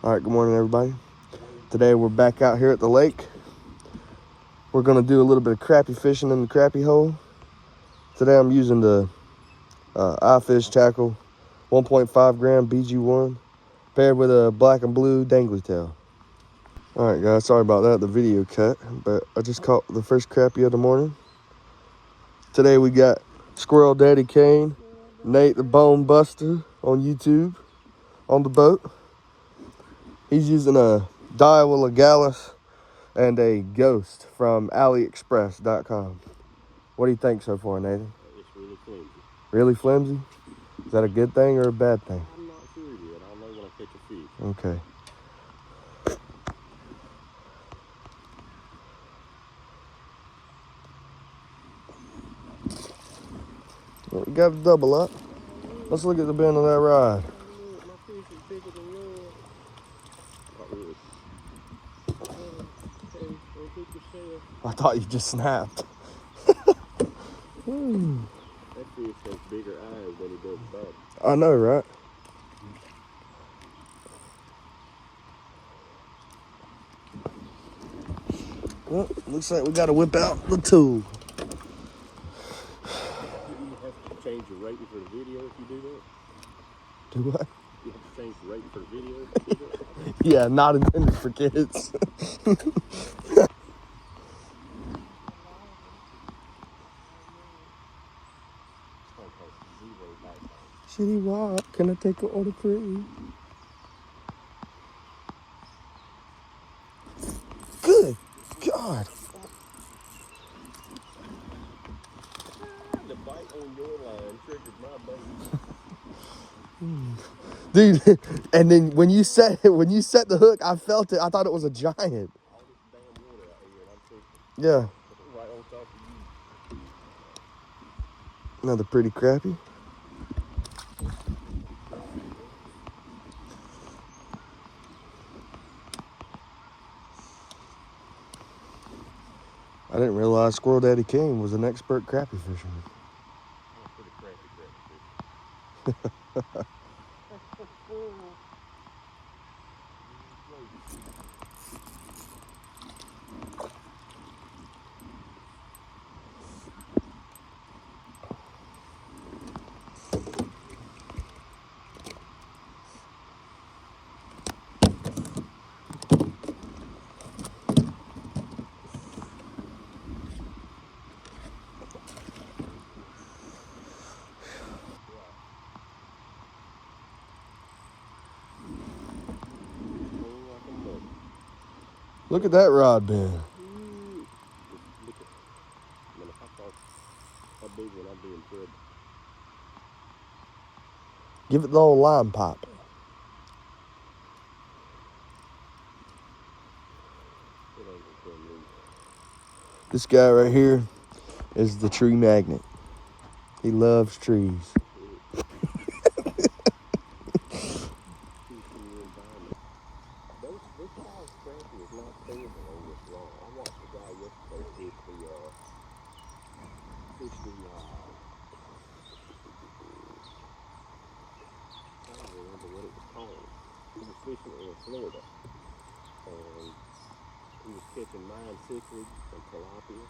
All right, good morning, everybody. Today we're back out here at the lake. We're gonna do a little bit of crappie fishing in the crappie hole. Today I'm using the iFish tackle 1.5 gram BG1 paired with a black and blue dangly tail. All right, guys, sorry about that, the video cut, but I just caught the first crappie of the morning. Today we got Squirrel Daddy Kane, Nate the Bone Buster on YouTube on the boat. He's using a Daiwa Legalis and a Ghost from AliExpress.com. What do you think so far, Nathan? It's really flimsy. Really flimsy? Is that a good thing or a bad thing? I'm not sure yet. I'll know when I catch a fish. Okay. Well, we got a double up. Let's look at the bend of that rod. Look, my fish is bigger than yours. Not really. Okay, go hook yourself. I thought you just snapped. That fish has bigger eyes than he does body. I know, right? Well, looks like we got to whip out the tool. You have to change your rating for the video if you do that. Do what? You have to change the rating for the video if you do that. Yeah, not intended for kids. Shitty walk. Can I take an order, please? Good God. The bite on your line triggered my bait. Dude, and then when you set the hook, I felt it. I thought it was a giant. All this damn water out here, and I'm fishing. Yeah. Right on top of you. Another pretty crappie. I didn't realize Squirrel Daddy King was an expert crappie fisherman. I'm a pretty crappy fisher. Look at that rod bend. Look at, man, if I thought a big one, I'd be in trouble. Give it the old line pop. It ain't gonna come loose. This guy right here is the tree magnet. He loves trees. This guy's crappie is not standing on this rod. I watched the guy yesterday fish the I don't remember what it was called. He was fishing in Florida, and he was catching mine cichlids and tilapia,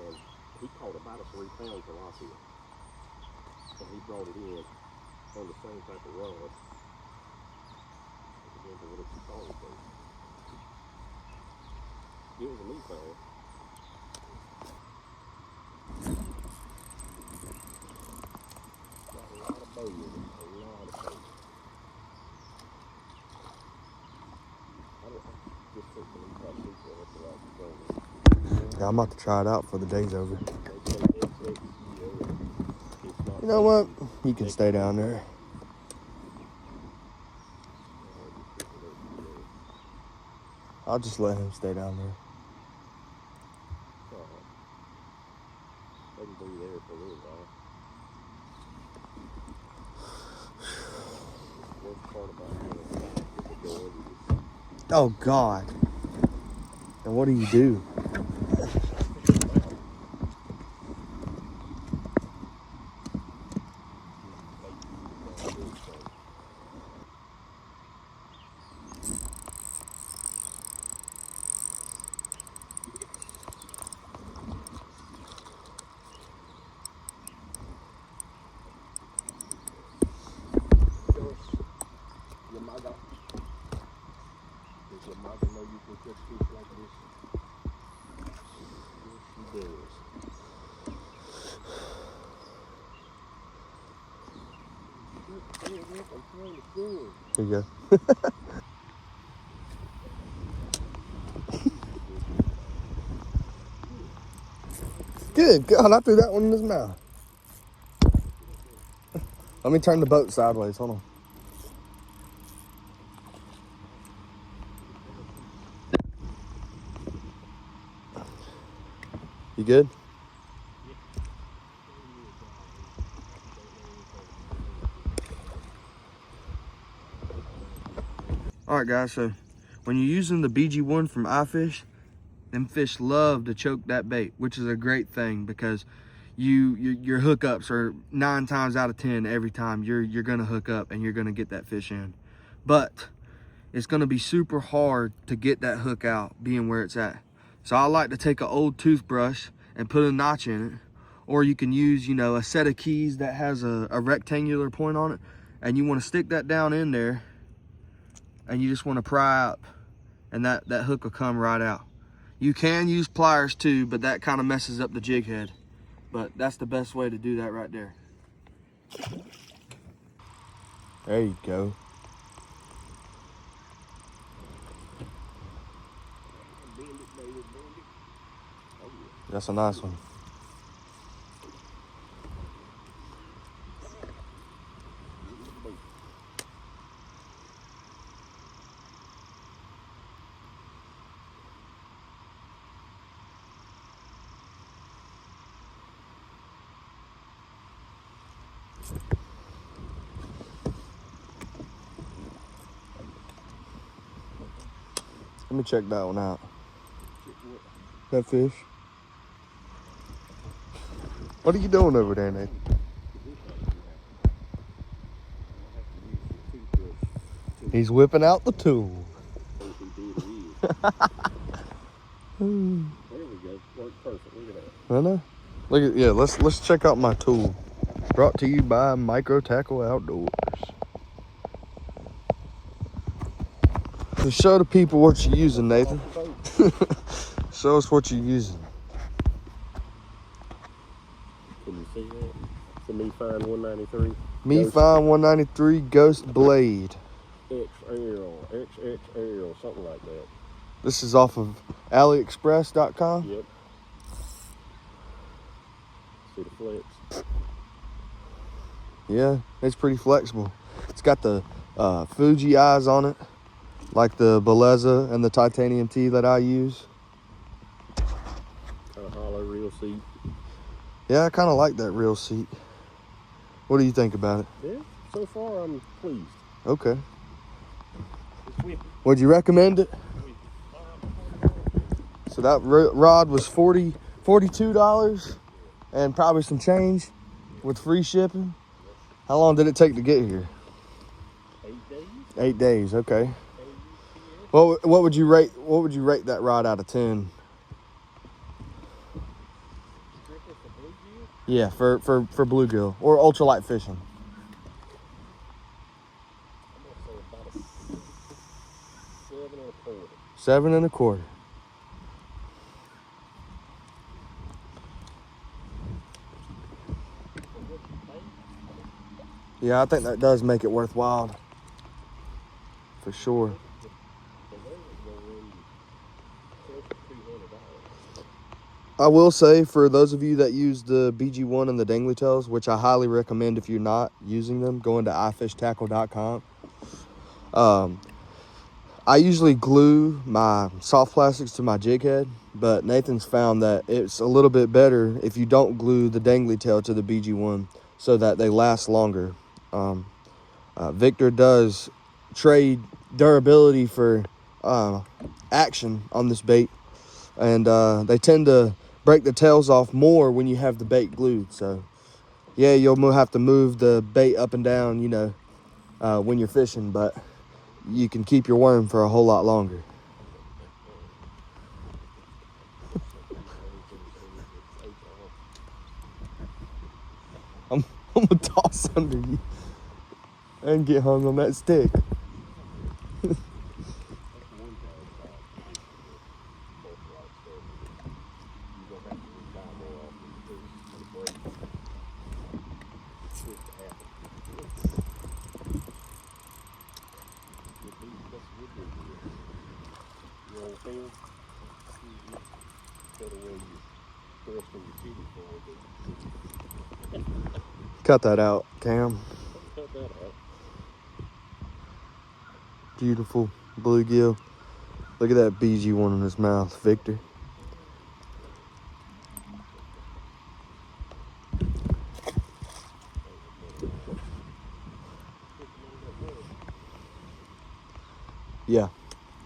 and he caught about a 3-pound tilapia, and he brought it in on the same type of rod. I don't remember what it was called, though. It was a new thing. Got a lot of bow in it, a lot of bow. I just took the lead by secret at the right point. Yeah, I'm about to try it out before the day's over. They say XXL. It's not. You know what? You can stay down there. I'll just let him stay down there. They can be there for a little while. The worst part about it is Oh, God. And what do you do? know you can catch fish like this. Yes, she does. I'm trying to film. Here you go. Good God, I threw that one in his mouth. Let me turn the boat sideways. Hold on. You good? All right, guys. So when you're using the BG1 from iFish, them fish love to choke that bait, which is a great thing because your hookups are 9 times out of 10 every time you're gonna hook up and you're gonna get that fish in. But it's gonna be super hard to get that hook out being where it's at. So I like to take an old toothbrush and put a notch in it, or you can use, you know, a set of keys that has a rectangular point on it, and you want to stick that down in there and you just want to pry up, and that hook will come right out. You can use pliers too, but that kind of messes up the jig head. But that's the best way to do that right there. There you go. That's a nice one. Let me check that one out. That fish. What are you doing over there, Nathan? He's whipping out the tool. There we go. Worked perfect. Look at that. I know. Look at, yeah. Let's check out my tool. Brought to you by Micro Tackle Outdoors. So show the people what you're using, Nathan. Show us what you're using. Can you see that? It's a Me Fine 193. Me Fine 193 Ghost Blade. XL, something like that. This is off of AliExpress.com. Yep. See the flex? Yeah, it's pretty flexible. It's got the Fuji eyes on it, like the Beleza and the titanium tee that I use. Kind of hollow reel seat. Yeah, I kind of like that reel seat. What do you think about it? Yeah, so far I'm pleased. Okay. It's with Would you recommend it? So that rod was $42 and probably some change with free shipping. How long did it take to get here? 8 days. 8 days. Okay. What would you rate? What would you rate that rod out of 10? Strictly for bluegill? Yeah, for bluegill or ultralight fishing. I'm gonna say about a 7 1/4. 7 1/4. Yeah, I think that does make it worthwhile. For sure. I will say, for those of you that use the BG1 and the dangly tails, which I highly recommend if you're not using them, going to ifishtackle.com. I usually glue my soft plastics to my jig head, but Nathan's found that it's a little bit better if you don't glue the dangly tail to the BG1 so that they last longer. Victor does trade durability for action on this bait, and they tend to break the tails off more when you have the bait glued. So yeah, you'll have to move the bait up and down, you know, when you're fishing, but you can keep your worm for a whole lot longer. I'm gonna toss under you and get hung on that stick. cut that out, Cam. Cut that out. Beautiful bluegill. Look at that BG one in his mouth, Victor. Yeah,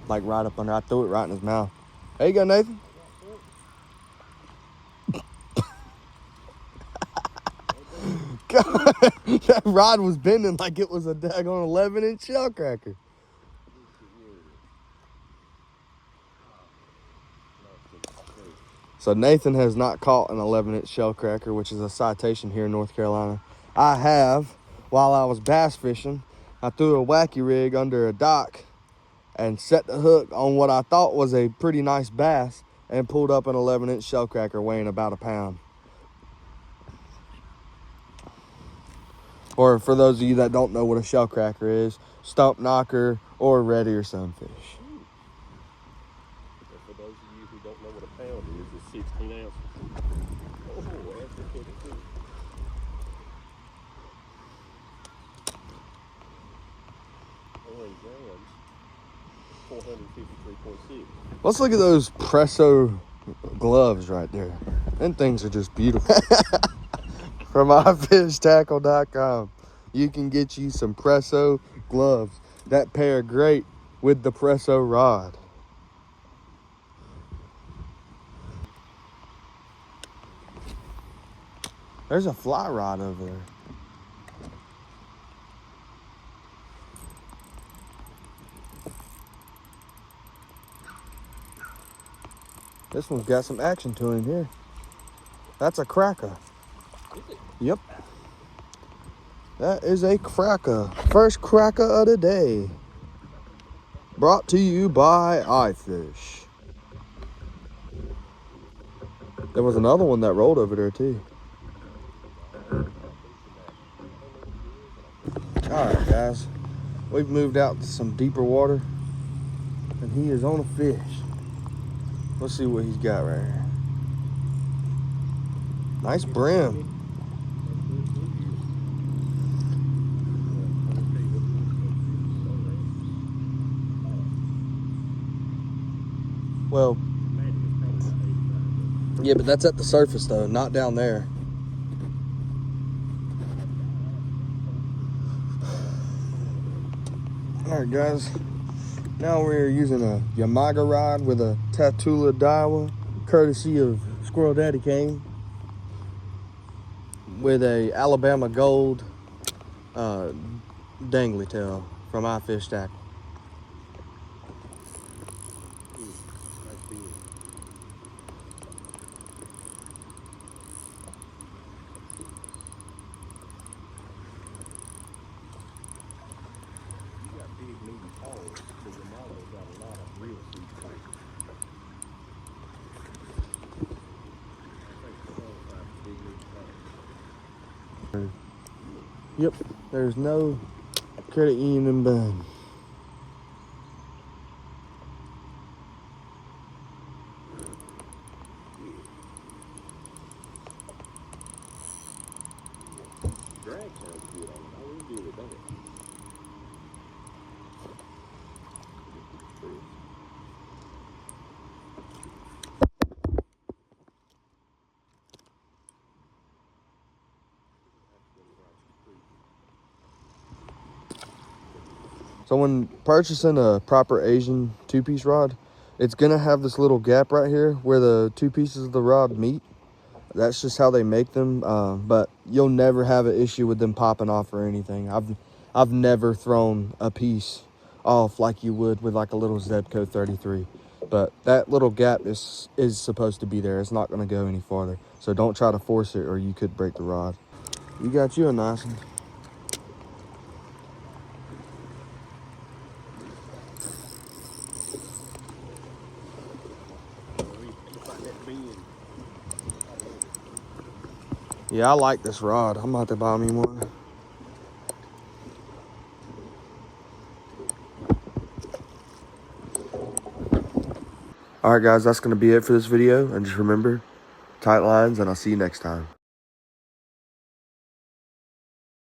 like right up under. I threw it right in his mouth. There you go, Nathan. God, that rod was bending like it was a daggone 11-inch shell cracker. So Nathan has not caught an 11-inch shell cracker, which is a citation here in North Carolina. I have, while I was bass fishing, I threw a wacky rig under a dock and set the hook on what I thought was a pretty nice bass and pulled up an 11-inch shell cracker weighing about a pound. Or for those of you that don't know what a shell cracker is, stump knocker or red ear sunfish. And for those of you who don't know what a pound is, it's 16 ounces. Oh, that's a good too. Grams, 453.6. Let's look at those Presso gloves right there. Them things are just beautiful. From ifishtackle.com. You can get you some Presso gloves that pair great with the Presso rod. There's a fly rod over there. This one's got some action to him here. That's a cracker. Is it? Yep. That is a cracker. First cracker of the day. Brought to you by iFish. There was another one that rolled over there too. Alright guys, we've moved out to some deeper water and he is on a fish. Let's see what he's got right here. Nice brim. Well, yeah, but that's at the surface though, not down there. Alright guys, now we're using a Yamaga rod with a Tatula Daiwa, courtesy of Squirrel Daddy Kane, with a Alabama Gold dangly tail from iFish Tackle. Yep, there's no credit union bun. Drag sounds good on it. I really do it, don't it? So when purchasing a proper Asian two-piece rod, it's gonna have this little gap right here where the two pieces of the rod meet. That's just how they make them, but you'll never have an issue with them popping off or anything. I've never thrown a piece off like you would with like a little Zebco 33. But that little gap is supposed to be there. It's not gonna go any farther. So don't try to force it or you could break the rod. You got you a nice one. Yeah, I like this rod. I'm about to buy me one. All right, guys, that's going to be it for this video. And just remember, tight lines, and I'll see you next time.